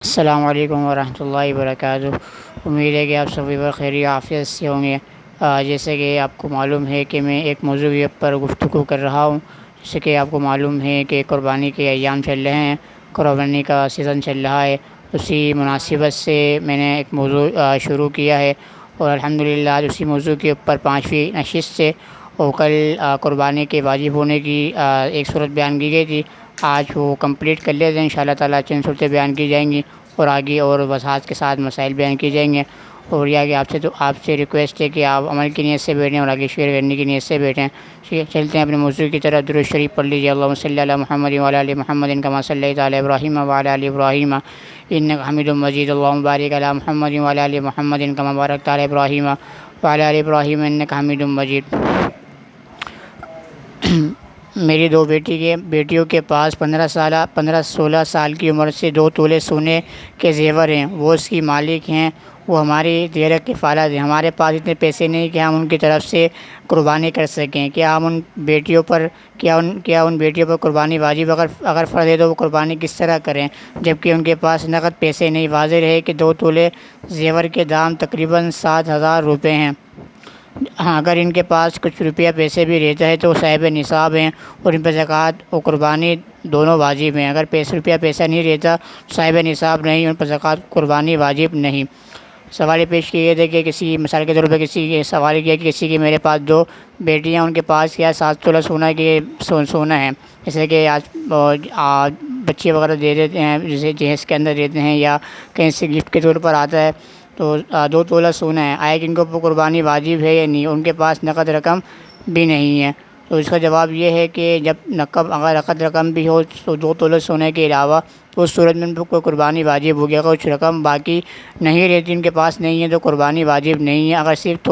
السلام علیکم ورحمۃ اللہ وبرکاتہ۔ امید ہے کہ آپ سبھی بخیر عافیت سے ہوں گے۔ جیسے کہ آپ کو معلوم ہے کہ میں ایک موضوع پر گفتگو کر رہا ہوں۔ جیسے کہ آپ کو معلوم ہے کہ قربانی کے ایام چل رہے ہیں، قربانی کا سیزن چل رہا ہے، اسی مناسبت سے میں نے ایک موضوع شروع کیا ہے، اور الحمدللہ آج اسی موضوع کے اوپر 5ویں نشست سے اور کل قربانی کے واجب ہونے کی ایک صورت بیان کی گئی تھی۔ آج وہ کمپلیٹ کر لیتے ہیں، ان شاء اللہ تعالیٰ چند صورتیں بیان کی جائیں گی اور آگے اور وضاحت کے ساتھ مسائل بیان کیے جائیں گے۔ اور یہ کہ آپ سے ریکویسٹ ہے کہ آپ عمل کی نیت سے بیٹھیں اور آگے شیئر کرنے کی نیت سے بیٹھیں۔ چلتے ہیں اپنے موضوع کی طرف۔ درود شریف پڑھ لیجیے۔ اللہم صلی علی محمد وعلی آل محمد کما صلیت علی ابراہیم وعلی آل ابراہیم انک حمید مجید۔ اللہم بارک علی محمد وعلی آل محمد کما بارکت علی ابراہیم وعلی آل ابراہیم انک حمید مجید۔ میری دو بیٹیوں کے پاس 15-16 سال کی عمر سے 2 تولے سونے کے زیور ہیں۔ وہ اس کی مالک ہیں، وہ ہماری زیر کفالت ہیں۔ ہمارے پاس اتنے پیسے نہیں کہ ہم ان کی طرف سے قربانی کر سکیں۔ کیا ان بیٹیوں پر قربانی واجب؟ اگر فرض ہے تو وہ قربانی کس طرح کریں جبکہ ان کے پاس نقد پیسے نہیں؟ واضح ہے کہ 2 تولے زیور کے دام تقریباً 7,000 روپے ہیں۔ اگر ان کے پاس کچھ روپیہ پیسے بھی رہتا ہے تو صاحب نصاب ہیں اور ان پر زکوٰۃ و قربانی دونوں واجب ہیں۔ اگر پیسہ نہیں رہتا، صاحب نصاب نہیں، ان پر زکوٰۃ قربانی واجب نہیں۔ سوال پیش کیے تھے کہ مثال کے طور پہ کسی کے سوال کیا کہ کسی کی میرے پاس 2 بیٹیاں، ان کے پاس کیا 7 تولہ سونا ہے، جیسے کہ آج بچے وغیرہ دے دیتے ہیں، جیسے جہیز کے اندر دیتے ہیں یا کہیں سے گفٹ کے طور پر آتا ہے، تو 2 تولہ سونا ہے۔ آیا کہ ان کو قربانی واجب ہے یا نہیں؟ ان کے پاس نقد رقم بھی نہیں ہے، تو اس کا جواب یہ ہے کہ اگر نقد رقم بھی ہو تو 2 تولہ سونے کے علاوہ تو اس صورت میں ان کو قربانی واجب ہوگی۔ اگر کچھ رقم باقی نہیں رہتی، ان کے پاس نہیں ہے، تو قربانی واجب نہیں ہے۔ اگر صرف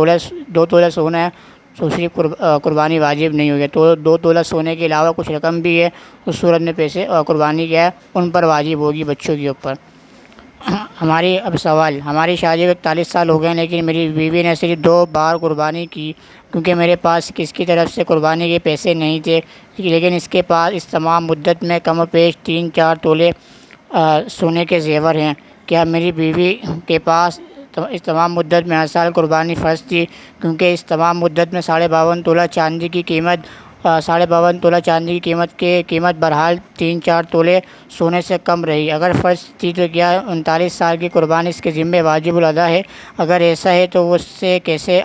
2 تولہ سونا ہے تو صرف قربانی واجب نہیں ہوگی۔ تو 2 تولہ سونے کے علاوہ کچھ رقم بھی ہے، اس صورت میں قربانی کیا ہے ان پر واجب ہوگی، بچوں کے اوپر۔ ہماری شادی کو 41 سال ہو گئے ہیں، لیکن میری بیوی نے صرف 2 بار قربانی کی کیونکہ میرے پاس کس کی طرف سے قربانی کے پیسے نہیں تھے، لیکن اس کے پاس اس تمام مدت میں کم و بیش 3-4 تولے سونے کے زیور ہیں۔ کیا میری بیوی کے پاس اس تمام مدت میں ہر سال قربانی فرض تھی؟ کیونکہ اس تمام مدت میں 52.5 تولہ چاندی کی قیمت بہرحال 3-4 تولے سونے سے کم رہی۔ اگر فرض تھی تو کیا 39 سال کی قربانی اس کے ذمہ واجب الادا ہے؟ اگر ایسا ہے تو وہ اس سے کیسے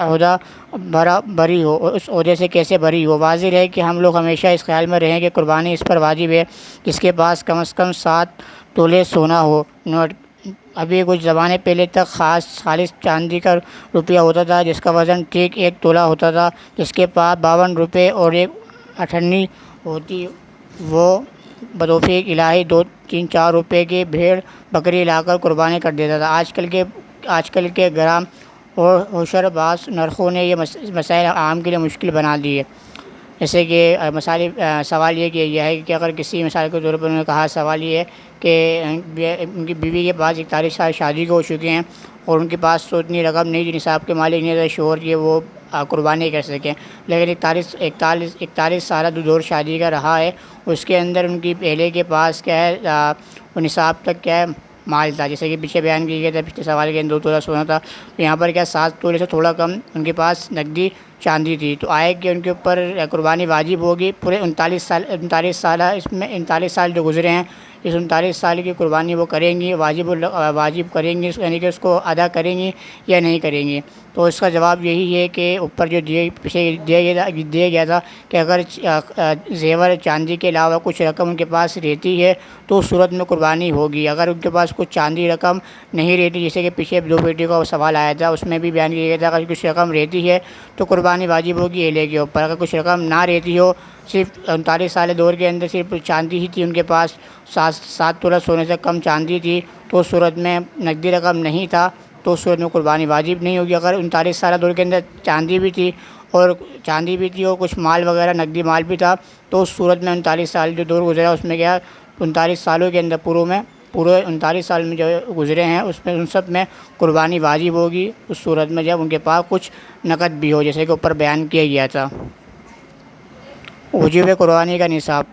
بری ہو؟ واضح ہے کہ ہم لوگ ہمیشہ اس خیال میں رہیں کہ قربانی اس پر واجب ہے جس کے پاس کم از کم 7 تولے سونا ہو۔ ابھی کچھ زمانے پہلے تک خالص چاندی کا روپیہ ہوتا تھا جس کا وزن ٹھیک 1 تولہ ہوتا تھا، جس کے پاس 52 روپے اور 1 اٹھنی ہوتی، وہ بتوفیق الہی 2-3-4 روپے کی بھیڑ بکری لا کر قربانی کر دیتا تھا۔ آج کل کے گرام اور ہوشر باز نرخوں نے یہ مسائل عام کے لیے مشکل بنا دی ہے۔ جیسے کہ سوال یہ کیا ہے کہ اگر کسی مثال کے طور پر انہوں نے کہا، سوال یہ ہے کہ ان کی بیوی کے پاس 41 سال شادی کو ہو چکے ہیں اور ان کے پاس تو اتنی رقم نہیں جو نصاب کے مالک نہیں تھے شوہر کے، وہ قربانی کر سکیں، لیکن 41 سالہ دور شادی کا رہا ہے، اس کے اندر ان کی پہلے کے پاس کیا ہے وہ نصاب تک کیا ہے مال تھا، جیسے کہ پیچھے بیان کیا گیا تھا پچھلے سوال کے 2 تولہ سونا تھا، تو یہاں پر کیا 7 تولے سے تھوڑا کم ان کے پاس نقدی چاندی تھی، تو آئے کہ ان کے اوپر قربانی واجب ہوگی پورے 39 سال جو گزرے ہیں، اس 39 سال کی قربانی وہ کریں گی، واجب کریں گی، یعنی کہ اس کو ادا کریں گی یا نہیں کریں گی؟ تو اس کا جواب یہی ہے کہ اوپر جو دیا گیا تھا کہ اگر زیور چاندی کے علاوہ کچھ رقم ان کے پاس رہتی ہے تو اس صورت میں قربانی ہوگی۔ اگر ان کے پاس کچھ چاندی رقم نہیں رہتی، جیسے کہ پیچھے 2 بیٹیوں کا سوال آیا تھا، اس میں بھی بیان کیا گیا تھا اگر کچھ رقم رہتی ہے تو قربانی واجب ہوگی اہلے کے اوپر۔ اگر کچھ رقم نہ رہتی ہو، صرف 39 سال دور کے اندر صرف چاندی ہی تھی، ان کے پاس 7 تولہ سونے سے کم چاندی تھی، تو اس صورت میں نقدی رقم نہیں تھا، تو اس صورت میں قربانی واجب نہیں ہوگی۔ اگر 39 سالہ دور کے اندر چاندی بھی تھی اور کچھ مال وغیرہ نقدی مال بھی تھا، تو اس صورت میں 39 سال جو دور گزرا اس میں کیا 39 سالوں کے اندر پورے 39 سال میں جو گزرے ہیں اس میں ان سب میں قربانی واجب ہوگی، اس صورت میں جب ان کے پاس کچھ نقد بھی ہو، جیسے کہ اوپر بیان کیا گیا تھا۔ وجوب قربانی کا نصاب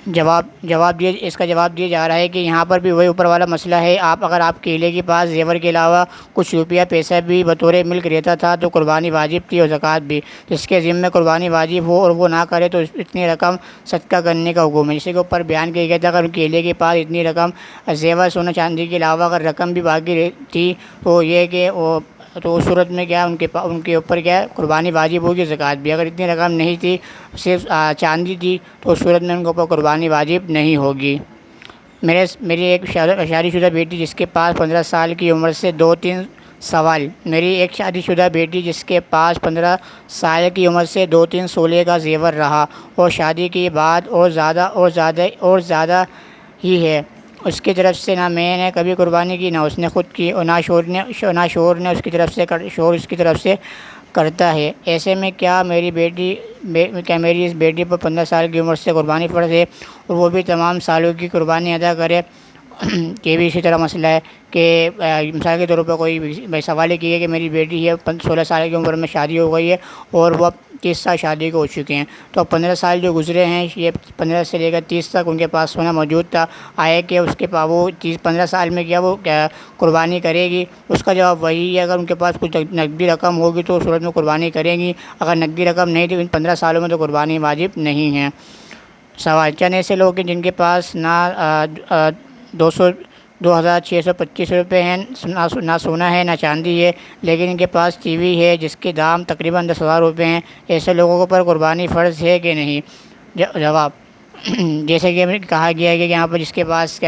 اس کا جواب دیا جا رہا ہے کہ یہاں پر بھی وہی اوپر والا مسئلہ ہے۔ اگر آپ کیلے کے پاس زیور کے علاوہ کچھ روپیہ پیسہ بھی بطور ملک رہتا تھا تو قربانی واجب تھی اور زکوٰۃ بھی۔ جس کے ذمہ قربانی واجب ہو اور وہ نہ کرے تو اتنی رقم صدقہ کرنے کا حکم ہے۔ جیسے کہ اوپر بیان کیا گیا تھا، اگر کیلے کے پاس اتنی رقم زیور سونا چاندی کے علاوہ اگر رقم بھی باقی تھی تو یہ کہ تو اس صورت میں کیا ان کے اوپر کیا قربانی واجب ہوگی، زکوٰۃ بھی۔ اگر اتنی رقم نہیں تھی، صرف چاندی تھی، تو اس صورت میں ان کے اوپر قربانی واجب نہیں ہوگی۔ میری ایک شادی شدہ بیٹی جس کے پاس 15 سال کی عمر سے میری ایک شادی شدہ بیٹی جس کے پاس 15 سال کی عمر سے 2-3 سولے کا زیور رہا اور شادی کے بعد اور زیادہ ہی ہے۔ اس کی طرف سے نہ میں نے کبھی قربانی کی، نہ اس نے خود کی، اور نہ شوہر نے اس کی طرف سے شوہر اس کی طرف سے کرتا ہے۔ ایسے میں کیا میری اس بیٹی پر 15 سال کی عمر سے قربانی فرض ہے اور وہ بھی تمام سالوں کی قربانی ادا کرے؟ یہ بھی اسی طرح مسئلہ ہے کہ مثال کے طور پر کوئی سوال کیا کہ میری بیٹی ہے 16 سال کی عمر میں شادی ہو گئی ہے اور وہ 30 سال شادی کو ہو چکے ہیں، تو 15 سال جو گزرے ہیں، یہ 15 سے لے کر 30 تک ان کے پاس سونا موجود تھا، آئے کہ اس کے پاس وہ 15 سال میں وہ قربانی کرے گی؟ اس کا جواب وہی ہے، اگر ان کے پاس کچھ نقدی رقم ہوگی تو اس صورت میں قربانی کریں گی، اگر نقدی رقم نہیں تو ان 15 سالوں میں تو قربانی واجب نہیں ہے۔ سوال: چند ایسے لوگ ہیں جن کے پاس نہ 2,625 روپے ہیں، نہ سونا ہے نہ چاندی ہے، لیکن ان کے پاس ٹی وی ہے جس کے دام تقریباً 10,000 روپے ہیں، ایسے لوگوں پر قربانی فرض ہے کہ نہیں؟ جواب: جیسے کہ کہا گیا ہے کہ یہاں پر جس کے پاس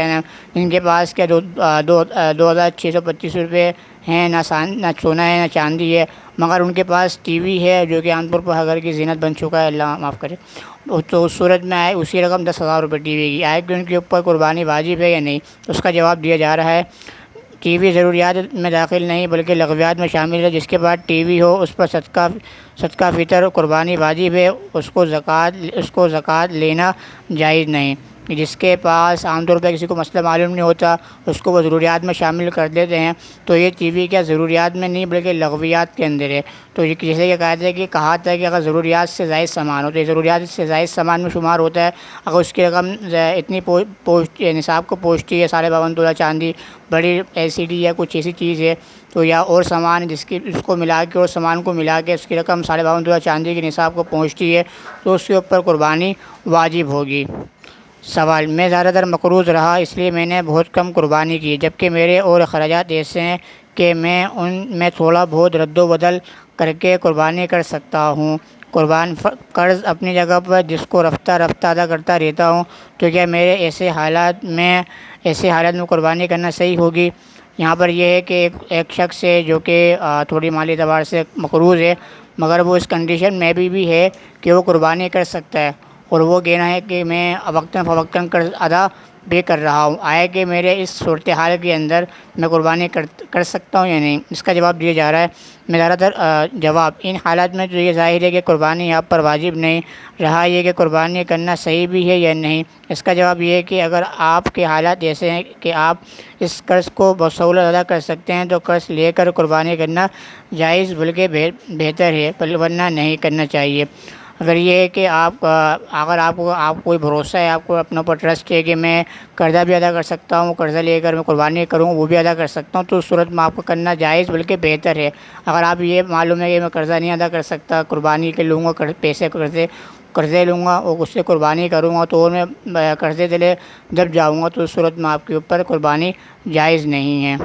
ان کے پاس 2,625 روپے ہیں، نہ سونا ہے نہ چاندی ہے، مگر ان کے پاس ٹی وی ہے جو کہ عام طور پر گھر کی زینت بن چکا ہے، اللہ معاف کرے، تو اس صورت میں آئے اسی رقم 10,000 روپے ٹی وی کی، آئے کہ ان کے اوپر قربانی واجب ہے یا نہیں؟ اس کا جواب دیا جا رہا ہے ٹی وی ضروریات میں داخل نہیں بلکہ لغویات میں شامل ہے۔ جس کے بعد ٹی وی ہو اس پر صدقہ فطر قربانی واجب ہے، اس کو زکوٰۃ لینا جائز نہیں۔ جس کے پاس عام طور پر کسی کو مسئلہ معلوم نہیں ہوتا، اس کو وہ ضروریات میں شامل کر دیتے ہیں، تو یہ ٹی وی کیا ضروریات میں نہیں بلکہ لغویات کے اندر ہے۔ تو جیسے کہ کہا تھا کہ اگر ضروریات سے زائد سامان ہو تو یہ ضروریات سے زائد سامان میں شمار ہوتا ہے۔ اگر اس کی رقم اتنی نصاب کو پہنچتی ہے، 52.5 تولہ چاندی، بڑی ایل سی ڈی یا کچھ ایسی چیز ہے، تو یا اور سامان اس کو ملا کے اور سامان کو ملا کے اس کی رقم 52.5 تولہ چاندی کے نصاب کو پہنچتی ہے، تو اس کے اوپر قربانی واجب ہوگی۔ سوال: میں زیادہ تر مقروض رہا اس لیے میں نے بہت کم قربانی کی، جبکہ میرے اور اخراجات ایسے ہیں کہ میں ان میں تھوڑا بہت رد و بدل کر کے قربانی کر سکتا ہوں۔ قرض اپنی جگہ پر جس کو رفتہ ادا کرتا رہتا ہوں، تو کیا میرے ایسے حالات میں قربانی کرنا صحیح ہوگی؟ یہاں پر یہ ہے کہ ایک شخص ہے جو کہ تھوڑی مالی اعتبار سے مقروض ہے، مگر وہ اس کنڈیشن میں بھی ہے کہ وہ قربانی کر سکتا ہے، اور وہ کہنا ہے کہ میں وقتاً فوقتاً قرض ادا بھی کر رہا ہوں، آیا کہ میرے اس صورتحال کے اندر میں قربانی کر سکتا ہوں یا نہیں؟ اس کا جواب دیا جا رہا ہے میں زیادہ تر جواب: ان حالات میں تو یہ ظاہر ہے کہ قربانی آپ پر واجب نہیں، رہا یہ کہ قربانی کرنا صحیح بھی ہے یا نہیں۔ اس کا جواب یہ ہے کہ اگر آپ کے حالات ایسے ہیں کہ آپ اس قرض کو بسہولت ادا کر سکتے ہیں تو قرض لے کر قربانی کرنا جائز بلکہ بہتر ہے، ورنہ نہیں کرنا چاہیے۔ اگر یہ ہے کہ اگر آپ کوئی بھروسہ ہے، آپ کو اپنے اوپر ٹرسٹ ہے کہ میں قرضہ بھی ادا کر سکتا ہوں، قرضہ لے کر میں قربانی کروں وہ بھی ادا کر سکتا ہوں، تو اس صورت میں آپ کو کرنا جائز بلکہ بہتر ہے۔ اگر آپ یہ معلوم ہے کہ میں قرضہ نہیں ادا کر سکتا، قربانی کے لوں گا قرضے لوں گا اور اس سے قربانی کروں گا تو میں قرضے دلے دب جاؤں گا، تو اس صورت میں آپ کے اوپر قربانی جائز نہیں ہے۔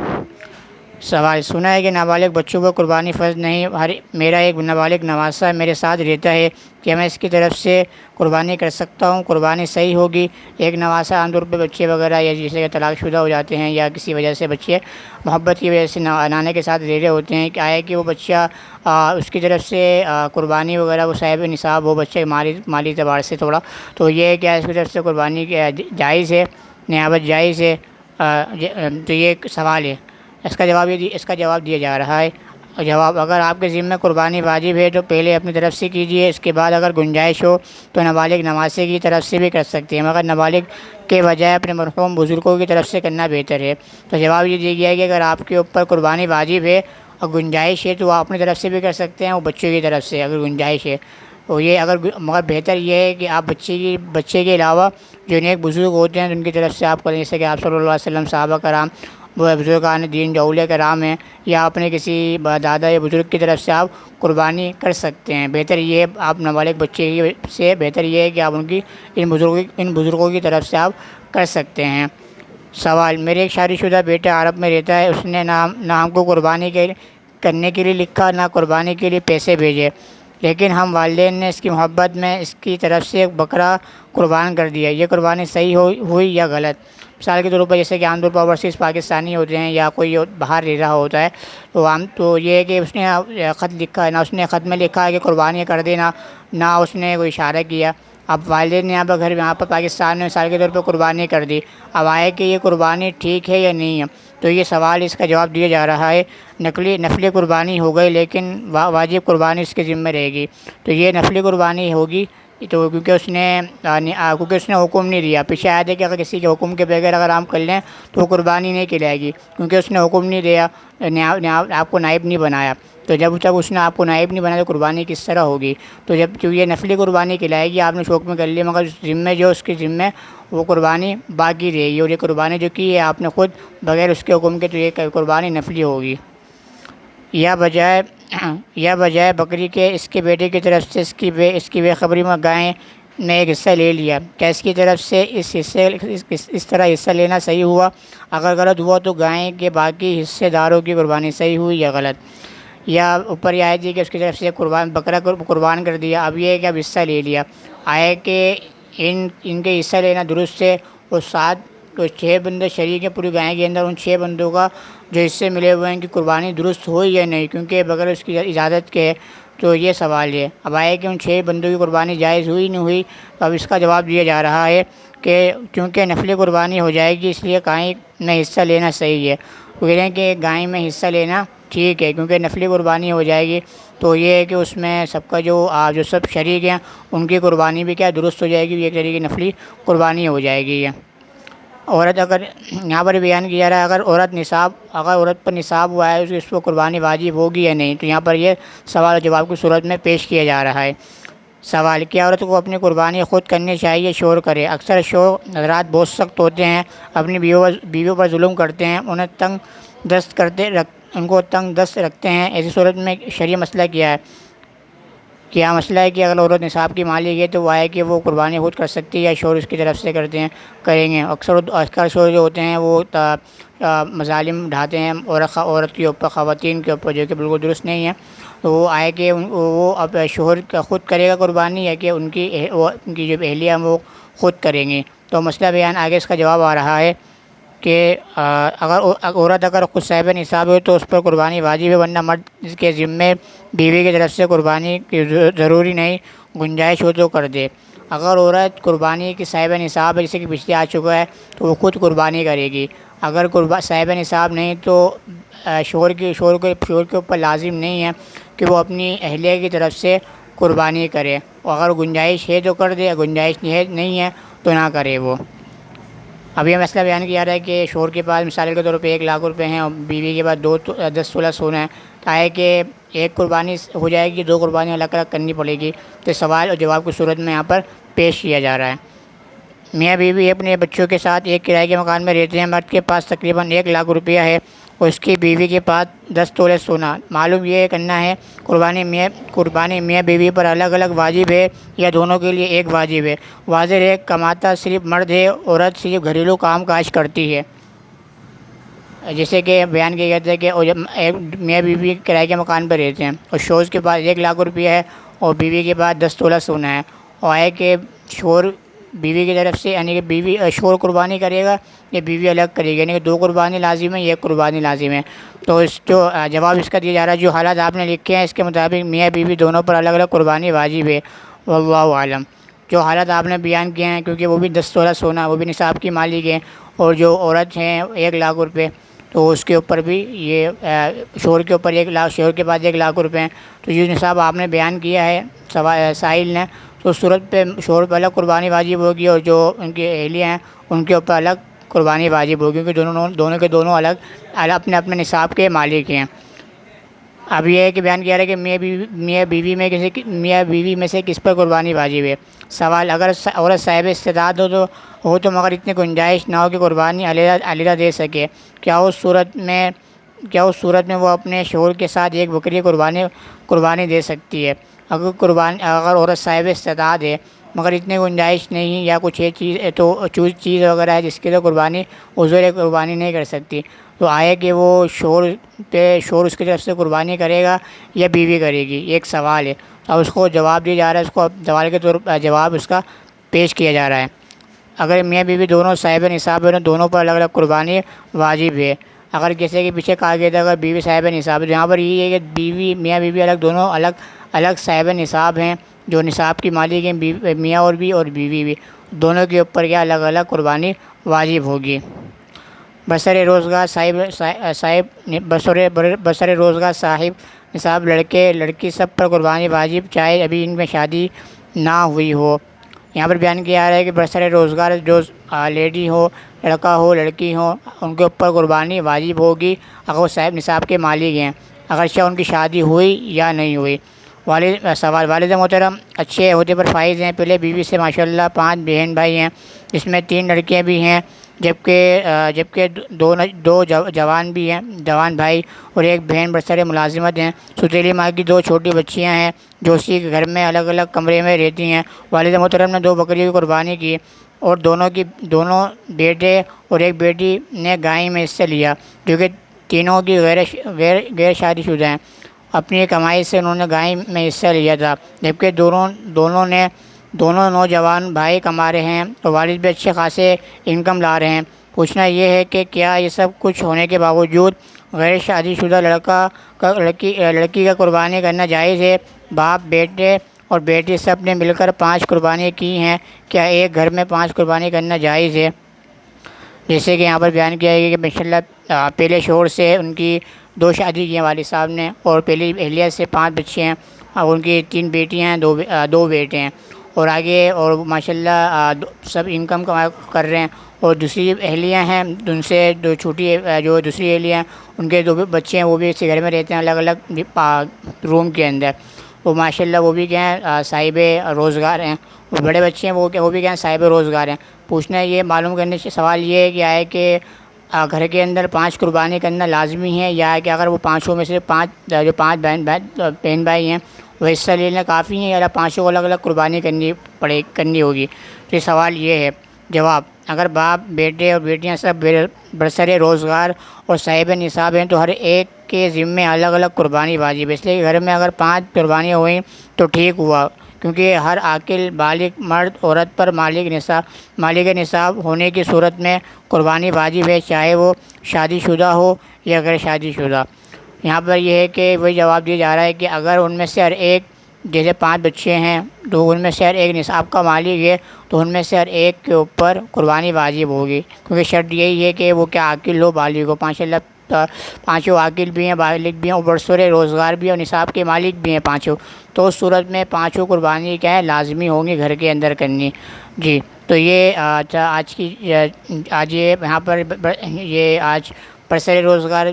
سوال: سنا ہے کہ نابالغ بچوں پر قربانی فرض نہیں، میرا ایک نابالغ نواسہ میرے ساتھ رہتا ہے، کیا میں اس کی طرف سے قربانی کر سکتا ہوں؟ قربانی صحیح ہوگی؟ ایک نواسہ عام طور پہ بچے وغیرہ یا جیسے کہ طلاق شدہ ہو جاتے ہیں یا کسی وجہ سے بچے محبت کی وجہ سے نانے کے ساتھ رہ رہے ہوتے ہیں، کہ آئے کہ وہ بچہ اس کی طرف سے قربانی وغیرہ وہ صاحب نصاب ہو، بچے مالی اعتبار سے تھوڑا، تو یہ کیا اس کی طرف سے قربانی جائز ہے، نیابت جائز ہے؟ تو یہ ایک سوال ہے، اس کا جواب دیا جا رہا ہے۔ جواب: اگر آپ کے ذمہ قربانی واجب ہے تو پہلے اپنی طرف سے کیجیے، اس کے بعد اگر گنجائش ہو تو نابالغ نواسے کی طرف سے بھی کر سکتے ہیں، مگر نابالغ کے بجائے اپنے مرحوم بزرگوں کی طرف سے کرنا بہتر ہے۔ تو جواب یہ دیا گیا ہے کہ اگر آپ کے اوپر قربانی واجب ہے اور گنجائش ہے تو آپ اپنی طرف سے بھی کر سکتے ہیں، اور بچوں کی طرف سے اگر گنجائش ہے، اور یہ مگر بہتر یہ ہے کہ آپ بچے کے علاوہ جو نیک بزرگ ہوتے ہیں ان کی طرف سے آپ کریں، جیسے کہ آپ صلی اللہ علیہ وسلم، صحابہ کرام، وہ بزرگان دین جو اولیاء کرام ہیں، یا اپنے کسی دادا یا بزرگ کی طرف سے آپ قربانی کر سکتے ہیں۔ بہتر یہ آپ نابالغ بچے سے بہتر یہ ہے کہ آپ ان بزرگوں کی طرف سے آپ کر سکتے ہیں۔ سوال: میرے ایک شادی شدہ بیٹا عرب میں رہتا ہے، اس نے نہ ہم کو قربانی کرنے کے لیے لکھا، نہ قربانی کے لیے پیسے بھیجے، لیکن ہم والدین نے اس کی محبت میں اس کی طرف سے ایک بکرا قربان کر دیا۔ یہ قربانی صحیح ہوئی یا غلط؟ مثال کے طور پر جیسے کہ عام طور پر اوورسیز پاکستانی ہوتے ہیں یا کوئی باہر رہ رہا ہوتا ہے، تو یہ ہے کہ اس نے خط لکھا ہے، نہ اس نے خط میں لکھا ہے کہ قربانی کر دینا، نہ اس نے کوئی اشارہ کیا۔ اب والدین نے یہاں پر پاکستان میں مثال کے طور پر قربانی کر دی، اب آئے کہ یہ قربانی ٹھیک ہے یا نہیں ہے، تو یہ سوال اس کا جواب دیا جا رہا ہے نفلی قربانی ہو گئی، لیکن واجب قربانی اس کے ذمہ رہے گی۔ تو یہ نفلی قربانی ہوگی، تو کیونکہ اس نے حکم نہیں دیا۔ پیچھے آیا تھا کہ اگر کسی کے حکم کے بغیر اگر ہم کر لیں تو وہ قربانی نہیں کہلائے گی، کیونکہ اس نے حکم نہیں دیا، آپ کو نائب نہیں بنایا۔ تو جب تک اس نے آپ کو نائب نہیں بنایا تو قربانی کس طرح ہوگی؟ تو جب یہ نفلی قربانی کہلائے گی، آپ نے شوق میں کر لی، مگر اس کے ذمے وہ قربانی باقی رہے گی، اور یہ قربانی جو کی ہے آپ نے خود بغیر اس کے حکم کے، تو یہ قربانی نفلی ہوگی۔ یا بجائے بکری کے اس کے بیٹے کی طرف سے اس کی بے خبری میں گائے نے ایک حصہ لے لیا، کیا اس کی طرف سے اس طرح حصہ لینا صحیح ہوا؟ اگر غلط ہوا تو گائے کے باقی حصے داروں کی قربانی صحیح ہوئی یا غلط؟ یا اوپر یہ آیت ہے کہ اس کی طرف سے بکرا قربان کر دیا، اب یہ ہے کہ اب حصہ لے لیا، آئے کہ ان کے حصہ لینا درست ہے، اور 6 بندے شریک ہیں پوری گائے کے اندر، ان 6 بندوں کا جو حصے ملے ہوئے ہیں ان کی قربانی درست ہوئی یا نہیں، کیونکہ بغیر اس کی اجازت کے ہے۔ تو یہ سوال ہے، اب آئے کہ ان 6 بندوں کی قربانی جائز ہوئی نہیں ہوئی، تو اب اس کا جواب دیا جا رہا ہے کہ چونکہ نفلی قربانی ہو جائے گی، اس لیے گائے میں حصہ لینا صحیح ہے۔ وہ کہہ رہے ہیں کہ گائے میں حصہ لینا ٹھیک ہے، کیونکہ نفلی قربانی ہو جائے گی، تو یہ ہے کہ اس میں سب کا جو سب شریک ہیں ان کی قربانی بھی کیا درست ہو جائے گی، ایک طریقے کی نفلی قربانی ہو جائے گی۔ عورت اگر یہاں پر بیان کیا جا رہا ہے اگر عورت پر نصاب ہوا ہے اس پر قربانی واجب ہوگی یا نہیں، تو یہاں پر یہ سوال و جواب کی صورت میں پیش کیا جا رہا ہے۔ سوال: کیا عورت کو اپنی قربانی خود کرنی چاہیے شوہر کرے؟ اکثر شوہر حضرات بہت سخت ہوتے ہیں، اپنی بیویوں پر ظلم کرتے ہیں، ان کو تنگ دست رکھتے ہیں، ایسی صورت میں شرعی مسئلہ کیا ہے؟ کیا مسئلہ ہے کہ اگر عورت نصاب کی مالک ہے تو وہ ہے کہ وہ قربانی خود کر سکتی ہے یا شوہر اس کی طرف سے کریں گے؟ اکثر شوہر جو ہوتے ہیں وہ مظالم ڈھاتے ہیں عورت کے اوپر، خواتین کے اوپر، جو کہ بالکل درست نہیں ہے۔ تو وہ آئے کہ وہ اب شوہر خود کرے گا قربانی، یا کہ ان کی جو اہلیہ ہیں وہ خود کریں گے؟ تو مسئلہ بیان آگے اس کا جواب آ رہا ہے کہ عورت اگر خود صاحب نصاب ہو تو اس پر قربانی واجب ہے، ورنہ مرد کے ذمے بیوی کی طرف سے قربانی کی ضروری نہیں، گنجائش ہو تو کر دے۔ اگر عورت قربانی کی صاحب نصاب ہے، جیسے کہ پچھلے آ چکا ہے، تو وہ خود قربانی کرے گی۔ اگر صاحب نصاب نہیں تو شوہر کے اوپر لازم نہیں ہے کہ وہ اپنی اہلیہ کی طرف سے قربانی کرے، اگر گنجائش ہے تو کر دے، گنجائش نہیں ہے تو نہ کرے وہ۔ اب یہ مسئلہ بیان کیا جا رہا ہے کہ شوہر کے پاس مثال کے طور پہ 1 لاکھ روپے ہیں اور بیوی کے پاس 10 تولہ سونا ہے، تو آئے کہ ایک قربانی ہو جائے گی، 2 قربانیاں الگ الگ کرنی پڑے گی، تو سوال اور جواب کی صورت میں یہاں پر پیش کیا جا رہا ہے۔ میاں بیوی اپنے بچوں کے ساتھ ایک کرائے کے مکان میں رہتے ہیں، مرد کے پاس تقریباً 1 لاکھ روپیہ ہے اور اس کی بیوی کے پاس 10 تولے سونا، معلوم یہ کرنا ہے قربانی میاں بیوی پر الگ الگ واجب ہے یا دونوں کے لیے ایک واجب ہے؟ واضح ہے کماتا صرف مرد ہے، عورت صرف گھریلو کام کاج کرتی ہے۔ جیسے کہ بیان کیا گیا تھا کہ میاں بیوی کرائے کے مکان پر رہتے ہیں اور شوہر کے پاس 1 لاکھ روپیہ ہے اور بیوی کے پاس 10 تولہ سونا ہے، اور ہے کہ شوہر بیوی کی طرف سے، یعنی کہ شوہر قربانی کرے گا یا بیوی الگ کرے گی، یعنی کہ 2 قربانی لازم ہے یا 1 قربانی لازم ہے؟ تو جواب اس کا دیا جا رہا ہے جو حالات آپ نے لکھے ہیں اس کے مطابق میاں بیوی دونوں پر الگ الگ قربانی واجب ہے، واللہ عالم۔ جو حالات آپ نے بیان کیے ہیں، کیونکہ وہ بھی 10 تولہ سونا، وہ بھی نصاب کی مالک ہیں، اور جو عورت ہیں 1 لاکھ روپے، تو اس کے اوپر بھی یہ شوہر کے اوپر 1 لاکھ، شوہر کے پاس 1 لاکھ روپے ہیں، تو یہ نصاب آپ نے بیان کیا ہے سائل نے، تو اس صورت پہ شوہر پہ الگ قربانی واجب ہوگی اور جو ان کی اہلیہ ہیں ان کے اوپر الگ قربانی واجب ہوگی، کیونکہ دونوں الگ اپنے اپنے نصاب کے مالک ہیں۔ اب یہ ہے کہ بیان کیا رہا ہے کہ میاں بیوی میں سے کس پر قربانی واجب ہے۔ سوال: اگر عورت صاحب استطاعت ہو تو مگر اتنی گنجائش نہ ہو کہ قربانی علیحدہ دے سکے، کیا اس صورت میں وہ اپنے شوہر کے ساتھ ایک بکری قربانی دے سکتی ہے؟ اگر عورت صاحب استطاعت ہے مگر اتنی گنجائش نہیں یا کچھ ایک چیز وغیرہ ہے جس کے لیے قربانی نہیں کر سکتی، تو آئے کہ وہ شوہر اس کی طرف سے قربانی کرے گا یا بیوی کرے گی، ایک سوال ہے۔ اور اس کو جواب دیا جا رہا ہے، اس کو سوال کے طور پر جواب اس کا پیش کیا جا رہا ہے۔ اگر میاں بیوی دونوں صاحب نصاب ہیں، دونوں پر الگ الگ قربانی واجب ہے۔ اگر جیسے کہ پیچھے کہا گیا تھا اگر بیوی صاحب نصاب ہے، یہاں پر یہ ہے کہ میاں بیوی دونوں الگ صاحب نصاب ہیں، جو نصاب کی مالک ہیں، میاں اور بیوی بھی، دونوں کے اوپر کیا الگ الگ قربانی واجب ہوگی۔ بسر روزگار صاحب نصاب لڑکے لڑکی سب پر قربانی واجب، چاہے ابھی ان میں شادی نہ ہوئی ہو۔ یہاں پر بیان کیا جا رہا ہے کہ برسر روزگار جو لیڈی ہو، لڑکا ہو، لڑکی ہو، ان کے اوپر قربانی واجب ہوگی اگر وہ صاحب نصاب کے مالک ہیں، اگرچہ ان کی شادی ہوئی یا نہیں ہوئی۔ والد محترم اچھے عہدے پر فائز ہیں، پہلے بیوی سے ماشاءاللہ 5 بہن بھائی ہیں، جس میں 3 لڑکیاں بھی ہیں، جبکہ دو جوان بھائی اور ایک بہن برسر ملازمت ہیں۔ ستیلی ماں کی 2 چھوٹی بچیاں ہیں جو اسی کے گھر میں الگ الگ کمرے میں رہتی ہیں۔ والد محترم نے 2 بکری کی قربانی کی اور دونوں بیٹے اور ایک بیٹی نے گائے میں حصہ لیا، جو کہ تینوں کی غیر شادی شدہ ہیں۔ اپنی کمائی سے انہوں نے گائے میں حصہ لیا تھا، جبکہ دونوں نوجوان بھائی کما رہے ہیں اور والد بھی اچھے خاصے انکم لا رہے ہیں۔ پوچھنا یہ ہے کہ کیا یہ سب کچھ ہونے کے باوجود غیر شادی شدہ لڑکی کا قربانی کرنا جائز ہے؟ باپ، بیٹے اور بیٹی سب نے مل کر 5 قربانی کی ہیں، کیا ایک گھر میں 5 قربانی کرنا جائز ہے؟ جیسے کہ یہاں پر بیان کیا گیا کہ ماشاءاللہ پہلے شوہر سے ان کی 2 شادی کی ہیں والد صاحب نے، اور پہلی اہلیہ سے 5 بچے ہیں، اور ان کی 3 بیٹیاں ہیں، 2 بیٹے ہیں، اور آگے اور ماشاءاللہ سب انکم کر رہے ہیں۔ اور دوسری اہلیاں ہیں، ان سے جو دوسری اہلیاں ہیں ان کے 2 بچے ہیں، وہ بھی اسی گھر میں رہتے ہیں الگ الگ روم کے اندر، وہ ماشاءاللہ وہ بھی کیا ہیں صاحب روزگار ہیں، اور بڑے بچے ہیں وہ بھی کیا ہیں صاحب روزگار ہیں۔ پوچھنا یہ معلوم کرنے سے سوال یہ ہے کہ آئے کہ گھر کے اندر 5 قربانی کرنا لازمی ہے، یا کہ اگر وہ 5 میں سے 5 بہن بھائی ہیں وہ حصہ لینا کافی ہیں، یا 5 کو الگ الگ قربانی کرنی ہوگی؟ تو یہ سوال یہ ہے۔ جواب: اگر باپ، بیٹے اور بیٹیاں سب برسر روزگار اور صاحب نصاب ہیں تو ہر ایک کے ذمے الگ الگ قربانی واجب ہے، اس لیے کہ گھر میں اگر 5 قربانیاں ہوئیں تو ٹھیک ہوا، کیونکہ ہر عاقل بالغ مرد عورت پر مالک نصاب ہونے کی صورت میں قربانی واجب ہے، چاہے وہ شادی شدہ ہو یا غیر شادی شدہ۔ یہاں پر یہ ہے کہ وہی جواب دیا جا رہا ہے کہ اگر ان میں سے ہر ایک، جیسے 5 بچے ہیں تو ان میں سے ہر ایک نصاب کا مالک ہے تو ان میں سے ہر ایک کے اوپر قربانی واجب ہوگی، کیونکہ شرط یہی ہے کہ وہ کیا عاقل ہو، بالغ ہو۔ ماشاءاللہ 5 عاقل بھی ہیں، بالغ بھی ہیں، اور برسر روزگار بھی ہیں، اور نصاب کے مالک بھی ہیں 5، تو اس صورت میں 5 قربانی کیا ہے لازمی ہوں گی گھر کے اندر کرنی۔ جی، تو یہ آج یہاں پر یہ آج برسر روزگار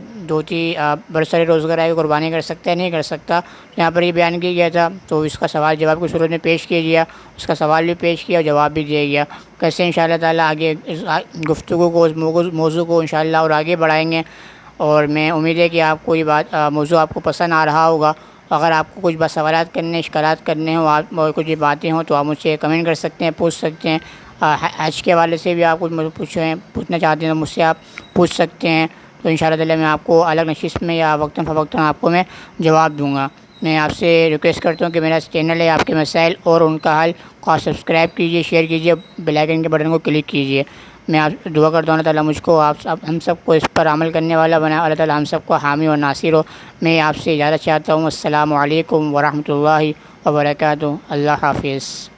برسر روزگار ہے کہ قربانی کر سکتا ہے نہیں کر سکتا، یہاں پر یہ بیان کیا گیا تھا، تو اس کا سوال جواب کی صورت میں پیش کیا گیا، اس کا سوال بھی پیش کیا اور جواب بھی دیا گیا۔ کیسے انشاءاللہ تعالیٰ آگے اس گفتگو کو، اس موضوع کو انشاءاللہ اور آگے بڑھائیں گے، اور میں امید ہے کہ آپ کو یہ موضوع آپ کو پسند آ رہا ہوگا۔ اگر آپ کو کچھ سوالات کرنے، اشکالات کرنے ہوں، آپ کچھ باتیں ہوں تو آپ مجھ سے کمنٹ کر سکتے ہیں، پوچھ سکتے ہیں۔ حج کے حوالے سے بھی آپ کچھ پوچھنا چاہتے ہیں تو مجھ سے آپ پوچھ سکتے ہیں، تو انشاءاللہ تعالیٰ میں آپ کو الگ نشست میں یا وقتاً فوقتاً آپ کو میں جواب دوں گا۔ میں آپ سے ریکویسٹ کرتا ہوں کہ میرا چینل ہے آپ کے مسائل اور ان کا حل کو سبسکرائب کیجئے، شیئر کیجئے، بیل آئیکن کے بٹن کو کلک کیجئے۔ میں آپ دعا کرتا ہوں اللہ تعالیٰ مجھ کو ہم سب کو اس پر عمل کرنے والا بنائے، اللہ تعالیٰ ہم سب کو حامی و ناصر ہو۔ میں آپ سے اجازت چاہتا ہوں، السلام علیکم ورحمۃ اللہ وبرکاتہ۔ اللہ حافظ۔